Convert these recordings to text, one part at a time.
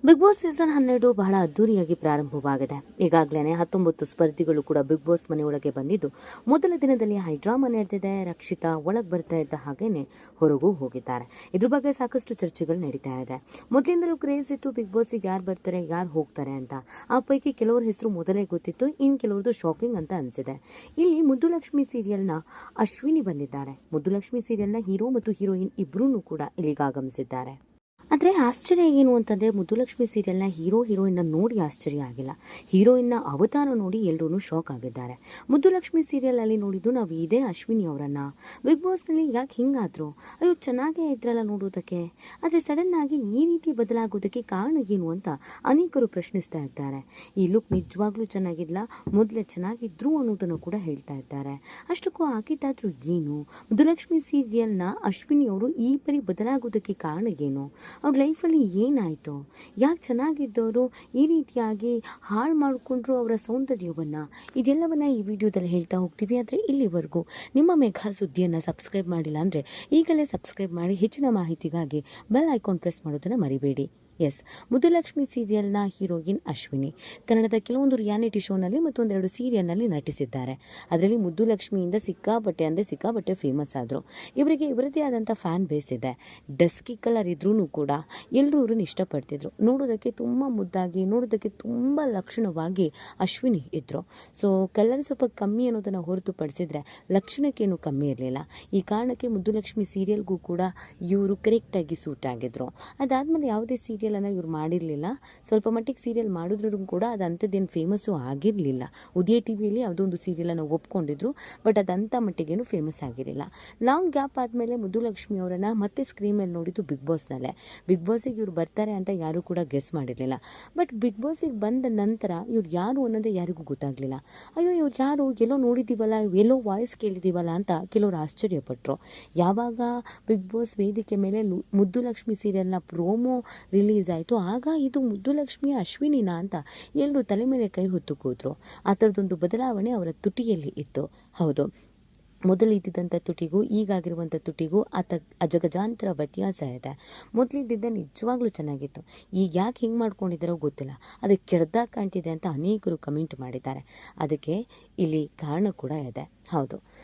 Big boss season 12 ಬಹಳ ಅದ್ದೂರಿಯಾಗಿ ಪ್ರಾರಂಭವಾಗಿದೆ. ಈಗಾಗಲೇ 19 ಸ್ಪರ್ಧಿಗಳು ಕೂಡ ಬಿಗ್ ಬಾಸ್ ಮನೆಯೊಳಗೆ ಬಂದಿದ್ದು, ಮೊದಲ ದಿನದಲ್ಲಿ ಹೈಡ್ರಾಮಾ ನಡೆದಿದೆ. ರಕ್ಷಿತಾ ಒಳಗೆ ಬರ್ತಾ ಇದ್ದ ಹಾಗೇನೆ ಹೊರಗೂ ಹೋಗಿದ್ದಾರೆ. ಇದ್ರ ಬಗ್ಗೆ ಸಾಕಷ್ಟು ಚರ್ಚೆಗಳು ನಡೀತಾ ಇದೆ. ಮೊದಲಿಂದಲೂ ಕ್ರೇಜ್ ಇತ್ತು ಬಿಗ್ ಬಾಸ್ಗೆ ಯಾರು ಬರ್ತಾರೆ ಯಾರು ಹೋಗ್ತಾರೆ ಅಂತ. ಆ ಪೈಕಿ ಕೆಲವರ ಹೆಸರು ಮೊದಲೇ ಗೊತ್ತಿತ್ತು, ಇನ್ನು ಕೆಲವರದು ಶಾಕಿಂಗ್ ಅಂತ ಅನಿಸಿದೆ. ಇಲ್ಲಿ ಮುದ್ದುಲಕ್ಷ್ಮಿ ಸೀರಿಯಲ್ನ ಅಶ್ವಿನಿ ಬಂದಿದ್ದಾರೆ. ಮುದ್ದುಲಕ್ಷ್ಮಿ ಸೀರಿಯಲ್ನ ಹೀರೋ ಮತ್ತು ಹೀರೋಯಿನ್ ಇಬ್ಬರೂ ಕೂಡ ಇಲ್ಲಿಗೆ ಆಗಮಿಸಿದ್ದಾರೆ. ಆದರೆ ಆಶ್ಚರ್ಯ ಏನು ಅಂತಂದರೆ, ಮುದ್ದುಲಕ್ಷ್ಮಿ ಸೀರಿಯಲ್ನ ಹೀರೋಯಿನ್ನ ನೋಡಿ ಆಶ್ಚರ್ಯ ಆಗಿಲ್ಲ, ಹೀರೋಯಿನ್ನ ಅವತಾರ ನೋಡಿ ಎಲ್ಲರೂ ಶಾಕ್ ಆಗಿದ್ದಾರೆ. ಮುದ್ದುಲಕ್ಷ್ಮಿ ಸೀರಿಯಲಲ್ಲಿ ನೋಡಿದ್ದು ನಾವು ಇದೇ ಅಶ್ವಿನಿ ಅವರನ್ನು. ಬಿಗ್ ಬಾಸ್ನಲ್ಲಿ ಯಾಕೆ ಹಿಂಗಾದ್ರು? ಅಯ್ಯೋ ಚೆನ್ನಾಗೇ ಇದ್ರಲ್ಲ ನೋಡೋದಕ್ಕೆ, ಆದರೆ ಸಡನ್ನಾಗಿ ಈ ರೀತಿ ಬದಲಾಗೋದಕ್ಕೆ ಕಾರಣ ಏನು ಅಂತ ಅನೇಕರು ಪ್ರಶ್ನಿಸ್ತಾ ಇದ್ದಾರೆ. ಈ ಲುಕ್ ನಿಜವಾಗ್ಲೂ ಚೆನ್ನಾಗಿಲ್ಲ, ಮೊದಲೇ ಚೆನ್ನಾಗಿದ್ರು ಅನ್ನೋದನ್ನು ಕೂಡ ಹೇಳ್ತಾ ಇದ್ದಾರೆ. ಅಷ್ಟಕ್ಕೂ ಆಗಿದ್ದಾದ್ರೂ ಏನು? ಮುದ್ದುಲಕ್ಷ್ಮಿ ಸೀರಿಯಲ್ನ ಅಶ್ವಿನಿ ಅವರು ಈ ಪರಿ ಬದಲಾಗೋದಕ್ಕೆ ಕಾರಣ ಏನು? ಅವ್ರ ಲೈಫಲ್ಲಿ ಏನಾಯಿತು? ಯಾಕೆ ಚೆನ್ನಾಗಿದ್ದವರು ಈ ರೀತಿಯಾಗಿ ಹಾಳು ಮಾಡಿಕೊಂಡ್ರು ಅವರ ಸೌಂದರ್ಯವನ್ನು? ಇದೆಲ್ಲವನ್ನು ಈ ವಿಡಿಯೋದಲ್ಲಿ ಹೇಳ್ತಾ ಹೋಗ್ತೀವಿ. ಆದರೆ ಇಲ್ಲಿವರೆಗೂ ನಿಮ್ಮ ಮೇಘಾ ಸುದ್ದಿಯನ್ನು ಸಬ್ಸ್ಕ್ರೈಬ್ ಮಾಡಿಲ್ಲ ಅಂದರೆ ಈಗಲೇ ಸಬ್ಸ್ಕ್ರೈಬ್ ಮಾಡಿ. ಹೆಚ್ಚಿನ ಮಾಹಿತಿಗಾಗಿ ಬೆಲ್ ಐಕಾನ್ ಪ್ರೆಸ್ ಮಾಡೋದನ್ನು ಮರಿಬೇಡಿ. ಎಸ್, ಮುದ್ದುಲಕ್ಷ್ಮಿ ಸೀರಿಯಲ್ನ ಹೀರೋಯಿನ್ ಅಶ್ವಿನಿ ಕನ್ನಡದ ಕೆಲವೊಂದು ರಿಯಾಲಿಟಿ ಶೋನಲ್ಲಿ ಮತ್ತೊಂದೆರಡು ಸೀರಿಯಲ್ನಲ್ಲಿ ನಟಿಸಿದ್ದಾರೆ. ಅದರಲ್ಲಿ ಮುದ್ದುಲಕ್ಷ್ಮಿಯಿಂದ ಸಿಕ್ಕಾಪಟ್ಟೆ ಫೇಮಸ್ ಆದರು. ಇವರಿಗೆ ಇವರದೇ ಆದಂಥ ಫ್ಯಾನ್ ಬೇಸ್ ಇದೆ. ಡಸ್ಕಿ ಕಲರ್ ಇದ್ರೂ ಕೂಡ ಎಲ್ಲರೂ ಇವ್ರನ್ನ ಇಷ್ಟಪಡ್ತಿದ್ರು. ನೋಡೋದಕ್ಕೆ ತುಂಬ ಮುದ್ದಾಗಿ, ನೋಡೋದಕ್ಕೆ ತುಂಬ ಲಕ್ಷಣವಾಗಿ ಅಶ್ವಿನಿ ಇದ್ದರು. ಸೊ ಕಲರ್ ಸ್ವಲ್ಪ ಕಮ್ಮಿ ಅನ್ನೋದನ್ನು ಹೊರತುಪಡಿಸಿದ್ರೆ ಲಕ್ಷಣಕ್ಕೇನು ಕಮ್ಮಿ ಇರಲಿಲ್ಲ. ಈ ಕಾರಣಕ್ಕೆ ಮುದ್ದುಲಕ್ಷ್ಮಿ ಸೀರಿಯಲ್ಗೂ ಕೂಡ ಇವರು ಕರೆಕ್ಟಾಗಿ ಸೂಟ್ ಆಗಿದ್ರು. ಅದಾದಮೇಲೆ ಯಾವುದೇ ಸೀರಿಯಲನ್ನು ಇವ್ರು ಮಾಡಿರಲಿಲ್ಲ. ಸ್ವಲ್ಪ ಮಟ್ಟಿಗೆ ಸೀರಿಯಲ್ ಮಾಡಿದ್ರೂ ಕೂಡ ಅದು ಅಂಥದ್ದೇನು ಫೇಮಸ್ಸು ಆಗಿರಲಿಲ್ಲ. ಉದಯ ಟಿವಿಯಲ್ಲಿ ಯಾವುದೋ ಒಂದು ಸೀರಿಯಲನ್ನು ಒಪ್ಕೊಂಡಿದ್ರು, ಬಟ್ ಅದಂಥ ಮಟ್ಟಿಗೇನು ಫೇಮಸ್ ಆಗಿರಲಿಲ್ಲ. ಲಾಂಗ್ ಗ್ಯಾಪ್ ಆದಮೇಲೆ ಮುದ್ದುಲಕ್ಷ್ಮಿ ಅವರನ್ನು ಮತ್ತೆ ಸ್ಕ್ರೀನ್ ಮೇಲೆ ನೋಡಿದ್ದು ಬಿಗ್ ಬಾಸ್ನಲ್ಲೇ. ಬಿಗ್ ಬಾಸಿಗೆ ಇವ್ರು ಬರ್ತಾರೆ ಅಂತ ಯಾರೂ ಕೂಡ ಗೆಸ್ ಮಾಡಿರಲಿಲ್ಲ. ಬಟ್ ಬಿಗ್ ಬಾಸಿಗೆ ಬಂದ ನಂತರ ಇವ್ರು ಯಾರು ಅನ್ನೋದೇ ಯಾರಿಗೂ ಗೊತ್ತಾಗಲಿಲ್ಲ. ಅಯ್ಯೋ ಇವ್ರು ಯಾರು, ಎಲ್ಲೋ ನೋಡಿದ್ದೀವಲ್ಲ, ಎಲ್ಲೋ ವಾಯ್ಸ್ ಕೇಳಿದ್ದೀವಲ್ಲ ಅಂತ ಕೆಲವರು ಆಶ್ಚರ್ಯಪಟ್ಟರು. ಯಾವಾಗ ಬಿಗ್ ಬಾಸ್ ವೇದಿಕೆ ಮೇಲೆ ಮುದ್ದುಲಕ್ಷ್ಮಿ ಸೀರಿಯಲ್ನ ಪ್ರೋಮೋ ರಿಲೀಸ್ ಆಯಿತು, ಆಗ ಇದು ಮುದ್ದುಲಕ್ಷ್ಮಿ ಅಶ್ವಿನಿನ ಅಂತ ಎಲ್ಲರೂ ತಲೆ ಮೇಲೆ ಕೈ ಹೊತ್ತು ಕೂತರು. ಆ ಥರದೊಂದು ಬದಲಾವಣೆ ಅವರ ತುಟಿಯಲ್ಲಿ ಇತ್ತು. ಹೌದು, ಮೊದಲಿದ್ದಂಥ ತುಟಿಗೂ ಈಗಾಗಿರುವಂಥ ತುಟಿಗೂ ಅಜಗಜಾಂತರ ವ್ಯತ್ಯಾಸ ಇದೆ. ಮೊದಲಿದ್ದಿದ್ದೆ ನಿಜವಾಗ್ಲೂ ಚೆನ್ನಾಗಿತ್ತು, ಈಗ ಯಾಕೆ ಹಿಂಗೆ ಮಾಡ್ಕೊಂಡಿದ್ದಾರೋ ಗೊತ್ತಿಲ್ಲ, ಅದಕ್ಕೆ ಕೆಡ್ದಾಗ ಕಾಣ್ತಿದೆ ಅಂತ ಅನೇಕರು ಕಮೆಂಟ್ ಮಾಡಿದ್ದಾರೆ. ಅದಕ್ಕೆ ಇಲ್ಲಿ ಕಾರಣ ಕೂಡ ಇದೆ. ಹೌದು,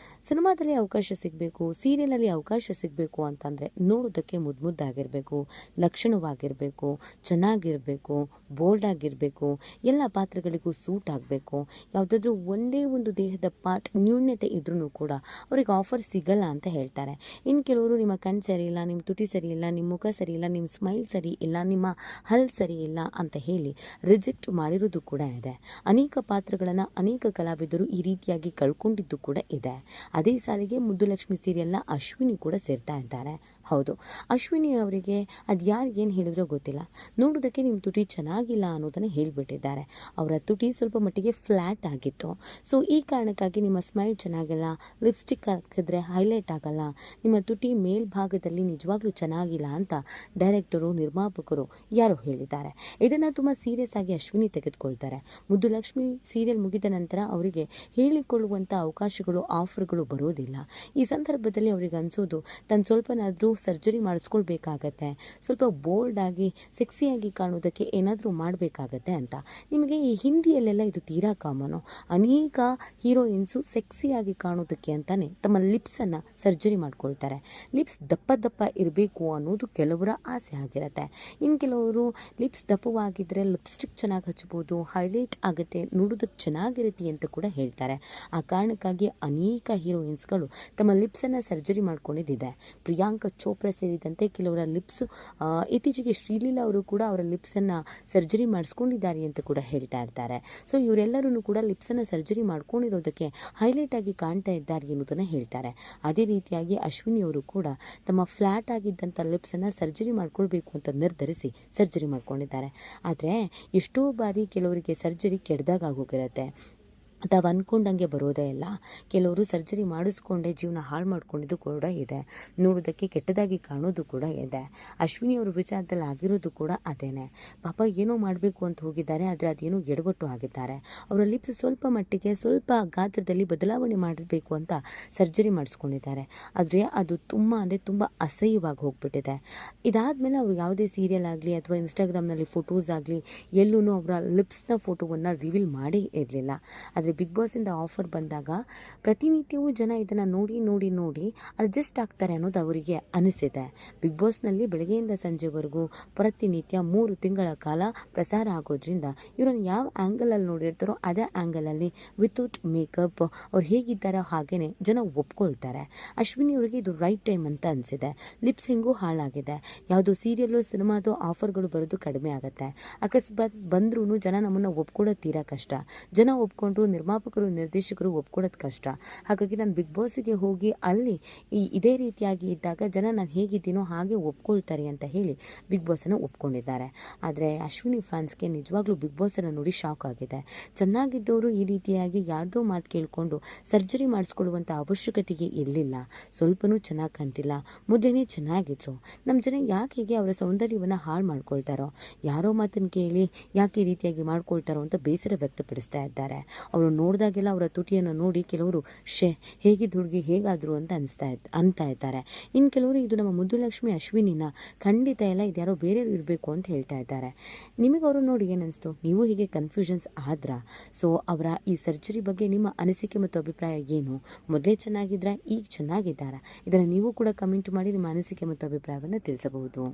ಸಿನಿಮಾದಲ್ಲಿ ಅವಕಾಶ ಸಿಗಬೇಕು, ಸೀರಿಯಲಲ್ಲಿ ಅವಕಾಶ ಸಿಗಬೇಕು ಅಂತಂದರೆ ನೋಡೋದಕ್ಕೆ ಮುದ್ದಾಗಿರಬೇಕು, ಲಕ್ಷಣವಾಗಿರಬೇಕು, ಚೆನ್ನಾಗಿರಬೇಕು, ಬೋಲ್ಡ್ ಆಗಿರಬೇಕು, ಎಲ್ಲ ಪಾತ್ರಗಳಿಗೂ ಸೂಟ್ ಆಗಬೇಕು. ಯಾವುದಾದ್ರೂ ಒಂದೇ ಒಂದು ದೇಹದ ಪಾರ್ಟ್ ನ್ಯೂನ್ಯತೆ ಇದ್ರೂ ಕೂಡ ಅವ್ರಿಗೆ ಆಫರ್ ಸಿಗಲ್ಲ ಅಂತ ಹೇಳ್ತಾರೆ. ಇನ್ನು ಕೆಲವರು ನಿಮ್ಮ ಕಣ್ಣು ಸರಿ ಇಲ್ಲ, ನಿಮ್ಮ ತುಟಿ ಸರಿ ಇಲ್ಲ, ನಿಮ್ಮ ಮುಖ ಸರಿ ಇಲ್ಲ, ನಿಮ್ಮ ಸ್ಮೈಲ್ ಸರಿ ಇಲ್ಲ, ನಿಮ್ಮ ಹಲ್ ಸರಿ ಇಲ್ಲ ಅಂತ ಹೇಳಿ ರಿಜೆಕ್ಟ್ ಮಾಡಿರೋದು ಕೂಡ ಇದೆ. ಅನೇಕ ಪಾತ್ರಗಳನ್ನು ಅನೇಕ ಕಲಾವಿದರು ಈ ರೀತಿಯಾಗಿ ಕಳ್ಕೊಂಡಿದ್ದು ಕೂಡ ಇದೆ. ಅದೇ ಸಾಲಿಗೆ ಮುದ್ದುಲಕ್ಷ್ಮಿ ಸೀರಿಯಲ್ನ ಅಶ್ವಿನಿ ಕೂಡ ಸೇರ್ತಾ ಇದ್ದಾರೆ. ಹೌದು, ಅಶ್ವಿನಿ ಅವರಿಗೆ ಅದು ಯಾರು ಏನು ಹೇಳಿದ್ರೋ ಗೊತ್ತಿಲ್ಲ, ನೋಡೋದಕ್ಕೆ ನಿಮ್ಮ ತುಟಿ ಚೆನ್ನಾಗಿಲ್ಲ ಅನ್ನೋದನ್ನು ಹೇಳಿಬಿಟ್ಟಿದ್ದಾರೆ. ಅವರ ತುಟಿ ಸ್ವಲ್ಪ ಮಟ್ಟಿಗೆ ಫ್ಲ್ಯಾಟ್ ಆಗಿತ್ತು. ಸೊ ಈ ಕಾರಣಕ್ಕಾಗಿ ನಿಮ್ಮ ಸ್ಮೈಲ್ ಚೆನ್ನಾಗಿಲ್ಲ, ಲಿಪ್ಸ್ಟಿಕ್ ಹಾಕಿದ್ರೆ ಹೈಲೈಟ್ ಆಗಲ್ಲ, ನಿಮ್ಮ ತುಟಿ ಮೇಲ್ಭಾಗದಲ್ಲಿ ನಿಜವಾಗ್ಲೂ ಚೆನ್ನಾಗಿಲ್ಲ ಅಂತ ಡೈರೆಕ್ಟರು, ನಿರ್ಮಾಪಕರು ಯಾರೋ ಹೇಳಿದ್ದಾರೆ. ಇದನ್ನು ತುಂಬ ಸೀರಿಯಸ್ ಆಗಿ ಅಶ್ವಿನಿ ತೆಗೆದುಕೊಳ್ತಾರೆ. ಮುದ್ದುಲಕ್ಷ್ಮಿ ಸೀರಿಯಲ್ ಮುಗಿದ ನಂತರ ಅವರಿಗೆ ಹೇಳಿಕೊಳ್ಳುವಂಥ ಅವಕಾಶಗಳು, ಆಫರ್ಗಳು ಬರೋದಿಲ್ಲ. ಈ ಸಂದರ್ಭದಲ್ಲಿ ಅವ್ರಿಗೆ ಅನಿಸೋದು ತಾನು ಸ್ವಲ್ಪನಾದರೂ ಸರ್ಜರಿ ಮಾಡಿಸ್ಕೊಳ್ಬೇಕಾಗತ್ತೆ, ಸ್ವಲ್ಪ ಬೋಲ್ಡ್ ಆಗಿ ಸೆಕ್ಸಿಯಾಗಿ ಕಾಣೋದಕ್ಕೆ ಏನಾದರೂ ಮಾಡಬೇಕಾಗತ್ತೆ ಅಂತ. ನಿಮಗೆ ಈ ಹಿಂದಿಯಲ್ಲೆಲ್ಲ ಇದು ತೀರಾ ಕಾಮನು. ಅನೇಕ ಹೀರೋಯಿನ್ಸು ಸೆಕ್ಸಿಯಾಗಿ ಕಾಣೋದಕ್ಕೆ ಅಂತಾನೆ ತಮ್ಮ ಲಿಪ್ಸನ್ನು ಸರ್ಜರಿ ಮಾಡ್ಕೊಳ್ತಾರೆ. ಲಿಪ್ಸ್ ದಪ್ಪ ಇರಬೇಕು ಅನ್ನೋದು ಕೆಲವರ ಆಸೆ ಆಗಿರುತ್ತೆ. ಇನ್ನು ಕೆಲವರು ಲಿಪ್ಸ್ ದಪ್ಪವಾಗಿದ್ದರೆ ಲಿಪ್ಸ್ಟಿಕ್ ಚೆನ್ನಾಗಿ ಹಚ್ಬೋದು, ಹೈಲೈಟ್ ಆಗುತ್ತೆ, ನೋಡೋದಕ್ಕೆ ಚೆನ್ನಾಗಿರುತ್ತೆ ಅಂತ ಕೂಡ ಹೇಳ್ತಾರೆ. ಆ ಕಾರಣಕ್ಕಾಗಿ ಅನೇಕ ಹೀರೋಯಿನ್ಸ್ಗಳು ತಮ್ಮ ಲಿಪ್ಸನ್ನು ಸರ್ಜರಿ ಮಾಡ್ಕೊಂಡಿದ್ದಿದೆ. ಪ್ರಿಯಾಂಕಾ ಚೋಪ್ರಾ ಸೇರಿದಂತೆ ಕೆಲವರ ಲಿಪ್ಸ್, ಇತ್ತೀಚೆಗೆ ಶ್ರೀಲೀಲಾ ಅವರು ಕೂಡ ಅವರ ಲಿಪ್ಸನ್ನು ಸರ್ಜರಿ ಮಾಡಿಸ್ಕೊಂಡಿದ್ದಾರೆ ಅಂತ ಕೂಡ ಹೇಳ್ತಾ ಇರ್ತಾರೆ. ಸೊ ಇವರೆಲ್ಲರೂ ಕೂಡ ಲಿಪ್ಸನ್ನು ಸರ್ಜರಿ ಮಾಡ್ಕೊಂಡಿರೋದಕ್ಕೆ ಹೈಲೈಟ್ ಆಗಿ ಕಾಣ್ತಾ ಇದ್ದಾರೆ ಎನ್ನುವುದನ್ನು ಹೇಳ್ತಾರೆ. ಅದೇ ರೀತಿಯಾಗಿ ಅಶ್ವಿನಿ ಅವರು ಕೂಡ ತಮ್ಮ ಫ್ಲ್ಯಾಟ್ ಆಗಿದ್ದಂಥ ಲಿಪ್ಸನ್ನು ಸರ್ಜರಿ ಮಾಡ್ಕೊಳ್ಬೇಕು ಅಂತ ನಿರ್ಧರಿಸಿ ಸರ್ಜರಿ ಮಾಡ್ಕೊಂಡಿದ್ದಾರೆ. ಆದರೆ ಎಷ್ಟೋ ಬಾರಿ ಕೆಲವರಿಗೆ ಸರ್ಜರಿ ಕೆಡ್ದಾಗ ಆಗೋಗಿರುತ್ತೆ. ತಾವು ಅಂದ್ಕೊಂಡಂಗೆ ಬರೋದೇ ಇಲ್ಲ. ಕೆಲವರು ಸರ್ಜರಿ ಮಾಡಿಸ್ಕೊಂಡೇ ಜೀವನ ಹಾಳು ಮಾಡ್ಕೊಂಡಿದ್ದು ಕೂಡ ಇದೆ. ನೋಡೋದಕ್ಕೆ ಕೆಟ್ಟದಾಗಿ ಕಾಣೋದು ಕೂಡ ಇದೆ. ಅಶ್ವಿನಿ ಅವ್ರ ವಿಚಾರದಲ್ಲಿ ಆಗಿರೋದು ಕೂಡ ಅದೇನೆ. ಪಾಪ ಏನೋ ಮಾಡಬೇಕು ಅಂತ ಹೋಗಿದ್ದಾರೆ, ಆದರೆ ಅದೇನೋ ಎಡವಟ್ಟು ಆಗಿದ್ದಾರೆ. ಅವರ ಲಿಪ್ಸ್ ಸ್ವಲ್ಪ ಮಟ್ಟಿಗೆ ಸ್ವಲ್ಪ ಗಾತ್ರದಲ್ಲಿ ಬದಲಾವಣೆ ಮಾಡಬೇಕು ಅಂತ ಸರ್ಜರಿ ಮಾಡಿಸ್ಕೊಂಡಿದ್ದಾರೆ. ಆದರೆ ಅದು ತುಂಬ ಅಸಹ್ಯವಾಗಿ ಹೋಗ್ಬಿಟ್ಟಿದೆ. ಇದಾದಮೇಲೆ ಅವ್ರು ಯಾವುದೇ ಸೀರಿಯಲ್ ಆಗಲಿ ಅಥವಾ ಇನ್ಸ್ಟಾಗ್ರಾಮ್ನಲ್ಲಿ ಫೋಟೋಸ್ ಆಗಲಿ ಎಲ್ಲೂ ಅವರ ಲಿಪ್ಸ್ನ ಫೋಟೋವನ್ನು ರಿವೀಲ್ ಮಾಡೇ ಇರಲಿಲ್ಲ. ಆದರೆ ಬಿಗ್ ಬಾಸಿಂದ ಆಫರ್ ಬಂದಾಗ ಪ್ರತಿನಿತ್ಯವೂ ಜನ ಇದನ್ನು ನೋಡಿ ಅಡ್ಜಸ್ಟ್ ಆಗ್ತಾರೆ ಅನ್ನೋದು ಅವರಿಗೆ ಅನಿಸಿದೆ. ಬಿಗ್ ಬಾಸ್ನಲ್ಲಿ ಬೆಳಗ್ಗೆಯಿಂದ ಸಂಜೆವರೆಗೂ ಪ್ರತಿನಿತ್ಯ 3 ತಿಂಗಳ ಕಾಲ ಪ್ರಸಾರ ಆಗೋದ್ರಿಂದ ಇವರನ್ನು ಯಾವ ಆ್ಯಂಗಲಲ್ಲಿ ನೋಡಿರ್ತಾರೋ ಅದೇ ಆ್ಯಂಗಲಲ್ಲಿ ವಿತೌಟ್ ಮೇಕಪ್ ಅವ್ರು ಹೇಗಿದ್ದಾರೋ ಹಾಗೇ ಜನ ಒಪ್ಕೊಳ್ತಾರೆ. ಅಶ್ವಿನಿ ಅವರಿಗೆ ಇದು ರೈಟ್ ಟೈಮ್ ಅಂತ ಅನಿಸಿದೆ. ಲಿಪ್ಸ್ ಹೆಂಗೂ ಹಾಳಾಗಿದೆ. ಯಾವುದೋ ಸೀರಿಯಲ್ಲು ಸಿನಿಮಾದು ಆಫರ್ಗಳು ಬರೋದು ಕಡಿಮೆ ಆಗುತ್ತೆ. ಅಕಸ್ಮಾತ್ ಬಂದ್ರೂ ಜನ ನಮ್ಮನ್ನು ಒಪ್ಕೊಳ್ಳೋದು ತೀರಾ ಕಷ್ಟ. ಜನ ಒಪ್ಕೊಂಡ್ರು ನಿರ್ಮಾಪಕರು ನಿರ್ದೇಶಕರು ಒಪ್ಕೊಳ್ಳೋದು ಕಷ್ಟ. ಹಾಗಾಗಿ ನಾನು ಬಿಗ್ ಬಾಸಿಗೆ ಹೋಗಿ ಅಲ್ಲಿ ಇದೇ ರೀತಿಯಾಗಿ ಇದ್ದಾಗ ಜನ ನಾನು ಹೇಗಿದ್ದೀನೋ ಹಾಗೆ ಒಪ್ಕೊಳ್ತಾರೆ ಅಂತ ಹೇಳಿ ಬಿಗ್ ಬಾಸನ್ನು ಒಪ್ಕೊಂಡಿದ್ದಾರೆ. ಆದರೆ ಅಶ್ವಿನಿ ಫ್ಯಾನ್ಸ್ಗೆ ನಿಜವಾಗ್ಲೂ ಬಿಗ್ ಬಾಸನ್ನು ನೋಡಿ ಶಾಕ್ ಆಗಿದೆ. ಚೆನ್ನಾಗಿದ್ದವರು ಈ ರೀತಿಯಾಗಿ ಯಾರ್ದೋ ಮಾತು ಕೇಳಿಕೊಂಡು ಸರ್ಜರಿ ಮಾಡಿಸ್ಕೊಳ್ಳುವಂಥ ಅವಶ್ಯಕತೆಗೆ ಇರಲಿಲ್ಲ. ಸ್ವಲ್ಪನೂ ಚೆನ್ನಾಗಿ ಕಾಣ್ತಿಲ್ಲ, ಮೊದಲೇ ಚೆನ್ನಾಗಿದ್ರು. ನಮ್ಮ ಜನ ಯಾಕೆ ಹೀಗೆ ಅವರ ಸೌಂದರ್ಯವನ್ನು ಹಾಳು ಮಾಡ್ಕೊಳ್ತಾರೋ, ಯಾರೋ ಮಾತನ್ನು ಕೇಳಿ ಯಾಕೆ ಈ ರೀತಿಯಾಗಿ ಮಾಡ್ಕೊಳ್ತಾರೋ ಅಂತ ಬೇಸರ ವ್ಯಕ್ತಪಡಿಸ್ತಾ ಇದ್ದಾರೆ. ಅವರು ನೋಡಿದಾಗೆಲ್ಲ ಅವರ ತುಟಿಯನ್ನು ನೋಡಿ ಕೆಲವರು ಹೇಗಿದ್ದ ಹುಡುಗಿ ಹೇಗಾದ್ರು ಅಂತ ಅಂತ ಇದ್ದಾರೆ. ಇನ್ನು ಕೆಲವರು ಇದು ನಮ್ಮ ಮುದ್ದುಲಕ್ಷ್ಮಿ ಅಶ್ವಿನಿನ ಖಂಡಿತ ಎಲ್ಲ ಇದ್ಯಾರೋ ಬೇರೆಯವರು ಇರಬೇಕು ಅಂತ ಹೇಳ್ತಾ ಇದ್ದಾರೆ. ನಿಮಗೆ ಅವರು ನೋಡಿ ಏನನ್ನಿಸ್ತು? ನೀವು ಹೀಗೆ ಕನ್ಫ್ಯೂಷನ್ಸ್ ಆದ್ರಾ? ಸೊ ಅವರ ಈ ಸರ್ಜರಿ ಬಗ್ಗೆ ನಿಮ್ಮ ಅನಿಸಿಕೆ ಮತ್ತು ಅಭಿಪ್ರಾಯ ಏನು? ಮೊದಲೇ ಚೆನ್ನಾಗಿದ್ರಾ, ಈಗ ಚೆನ್ನಾಗಿದ್ದಾರಾ? ಇದನ್ನು ನೀವು ಕೂಡ ಕಮೆಂಟ್ ಮಾಡಿ ನಿಮ್ಮ ಅನಿಸಿಕೆ ಮತ್ತು ಅಭಿಪ್ರಾಯವನ್ನು ತಿಳಿಸಬಹುದು.